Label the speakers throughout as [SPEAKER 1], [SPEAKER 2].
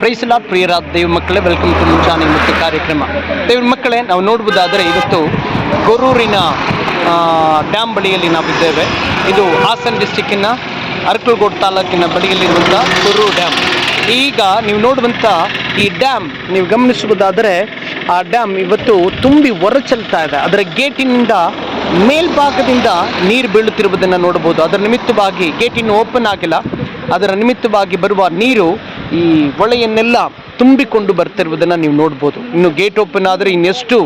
[SPEAKER 1] Price lord ಪ್ರಿಯರಾದ ದೇವ್ರ ಮಕ್ಕಳೇ, welcome to ಮುಂಜಾನೆ ಮುಖ್ಯ ಕಾರ್ಯಕ್ರಮ. ದೇವ್ರ ಮಕ್ಕಳೇ, ನಾವು ನೋಡ್ಬೋದಾದರೆ ಇವತ್ತು ಗೊರೂರಿನ ಡ್ಯಾಮ್ ಬಳಿಯಲ್ಲಿ ನಾವಿದ್ದೇವೆ. ಇದು ಹಾಸನ ಡಿಸ್ಟಿಕ್ಕಿನ ಅರಕಲಗೂಡು ತಾಲೂಕಿನ ಬಳಿಯಲ್ಲಿರುವಂಥ ಗೊರೂರು ಡ್ಯಾಮ್. ಈಗ ನೀವು ನೋಡುವಂಥ ಈ ಡ್ಯಾಮ್ ನೀವು ಗಮನಿಸುವುದಾದರೆ ಆ ಡ್ಯಾಮ್ ಇವತ್ತು ತುಂಬಿ ಹೊರಚಲ್ತಾ ಇದೆ. ಅದರ ಗೇಟಿನಿಂದ ಮೇಲ್ಭಾಗದಿಂದ ನೀರು ಬೀಳುತ್ತಿರುವುದನ್ನು ನೋಡ್ಬೋದು. ಅದರ ನಿಮಿತ್ತವಾಗಿ ಗೇಟ್ ಇನ್ನೂ ಓಪನ್ ಆಗಿಲ್ಲ. ಅದರ ನಿಮಿತ್ತವಾಗಿ ಬರುವ ನೀರು ಈ ಹೊಳೆಯನ್ನೆಲ್ಲ ತುಂಬಿಕೊಂಡು ಬರ್ತಿರುವುದನ್ನು ನೀವು ನೋಡ್ಬೋದು. ಇನ್ನು ಗೇಟ್ ಓಪನ್ ಆದರೆ ಇನ್ನೆಷ್ಟು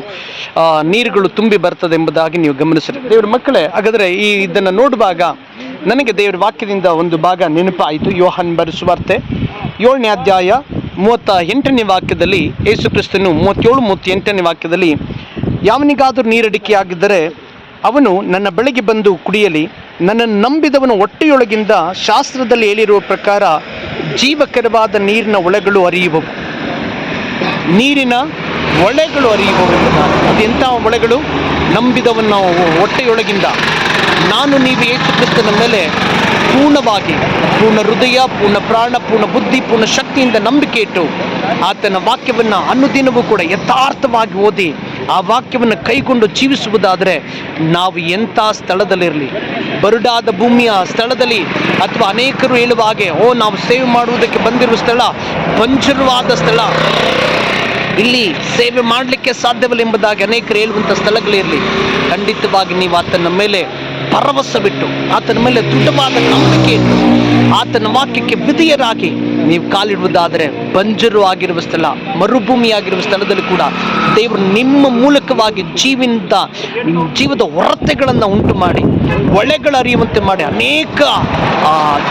[SPEAKER 1] ನೀರುಗಳು ತುಂಬಿ ಬರ್ತದೆ ಎಂಬುದಾಗಿ ನೀವು ಗಮನಿಸಿರಿ. ದೇವ್ರ ಮಕ್ಕಳೇ, ಹಾಗಾದರೆ ಇದನ್ನು ನೋಡುವಾಗ ನನಗೆ ದೇವರ ವಾಕ್ಯದಿಂದ ಒಂದು ಭಾಗ ನೆನಪಾಯಿತು. ಯೋಹಾನ ಬರೆದ ಸುವಾರ್ತೆ 7ನೇ ಅಧ್ಯಾಯ 38ನೇ ವಾಕ್ಯದಲ್ಲಿ ಯೇಸು ಕ್ರಿಸ್ತನು 37-38ನೇ ವಾಕ್ಯದಲ್ಲಿ, ಯಾವನಿಗಾದರೂ ನೀರಡಿಕೆಯಾಗಿದ್ದರೆ ಅವನು ನನ್ನ ಬಳಿಗೆ ಬಂದು ಕುಡಿಯಲಿ. ನನ್ನನ್ನು ನಂಬಿದವನ ಹೊಟ್ಟೆಯೊಳಗಿಂದ ಶಾಸ್ತ್ರದಲ್ಲಿ ಹೇಳಿರುವ ಪ್ರಕಾರ ಜೀವಕರವಾದ ನೀರಿನ ಹೊಳೆಗಳು ಹರಿಯುವವು. ನೀರಿನ ಹೊಳೆಗಳು ಹರಿಯುವವು ಎಂಬುದಾಗಿ. ಅದೆಂಥ ಹೊಳೆಗಳು? ನಂಬಿದವನ ಹೊಟ್ಟೆಯೊಳಗಿಂದ. ನಾನು ನೀವು ಯೇಸು ಕ್ರಿಸ್ತನ ಮೇಲೆ ಪೂರ್ಣವಾಗಿ, ಪೂರ್ಣ ಹೃದಯ, ಪೂರ್ಣ ಪ್ರಾಣ, ಪೂರ್ಣ ಬುದ್ಧಿ, ಪೂರ್ಣ ಶಕ್ತಿಯಿಂದ ನಂಬಿಕೆ ಇಟ್ಟು ಆತನ ವಾಕ್ಯವನ್ನು ಅನುದಿನವೂ ಕೂಡ ಯಥಾರ್ಥವಾಗಿ ಓದಿ ಆ ವಾಕ್ಯವನ್ನು ಕೈಗೊಂಡು ಜೀವಿಸುವುದಾದರೆ ನಾವು ಎಂಥ ಸ್ಥಳದಲ್ಲಿರಲಿ, ಬರಡಾದ ಭೂಮಿಯ ಸ್ಥಳದಲ್ಲಿ ಅಥವಾ ಅನೇಕರು ಹೇಳುವ ಹಾಗೆ ನಾವು ಸೇವೆ ಮಾಡುವುದಕ್ಕೆ ಬಂದಿರುವ ಸ್ಥಳ ಬಂಜರವಾದ ಸ್ಥಳ, ಇಲ್ಲಿ ಸೇವೆ ಮಾಡಲಿಕ್ಕೆ ಸಾಧ್ಯವಿಲ್ಲ ಎಂಬುದಾಗಿ ಅನೇಕರು ಹೇಳುವಂಥ ಸ್ಥಳಗಳಿರಲಿ, ಖಂಡಿತವಾಗಿ ನೀವು ಆತನ ಮೇಲೆ ಭರವಸೆ ಬಿಟ್ಟು ಆತನ ಮೇಲೆ ದೃಢವಾದ ನಂಬಿಕೆ ಇಟ್ಟು ಆತನ ವಾಕ್ಯಕ್ಕೆ ವಿಧೇಯರಾಗಿ ನೀವು ಕಾಲಿಡುವುದಾದರೆ ಬಂಜರು ಆಗಿರುವ ಸ್ಥಳ, ಮರುಭೂಮಿಯಾಗಿರುವ ಸ್ಥಳದಲ್ಲಿ ಕೂಡ ದೇವರು ನಿಮ್ಮ ಮೂಲಕವಾಗಿ ಜೀವದ ಹೊರತೆಗಳನ್ನು ಉಂಟು ಮಾಡಿ ಹೊಳೆಗಳು ಹರಿಯುವಂತೆ ಮಾಡಿ ಅನೇಕ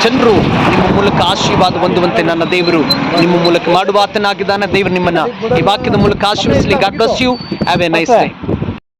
[SPEAKER 1] ಜನರು ನಿಮ್ಮ ಮೂಲಕ ಆಶೀರ್ವಾದ ಹೊಂದುವಂತೆ ನನ್ನ ದೇವರು ನಿಮ್ಮ ಮೂಲಕ ಮಾಡುವ ಆತನಾಗಿದ್ದಾನೆ. ದೇವರು ನಿಮ್ಮನ್ನು ಈ ವಾಕ್ಯದ ಮೂಲಕ ಆಶೀರ್ವದಿಸಲಿ. God bless you. Have a nice day.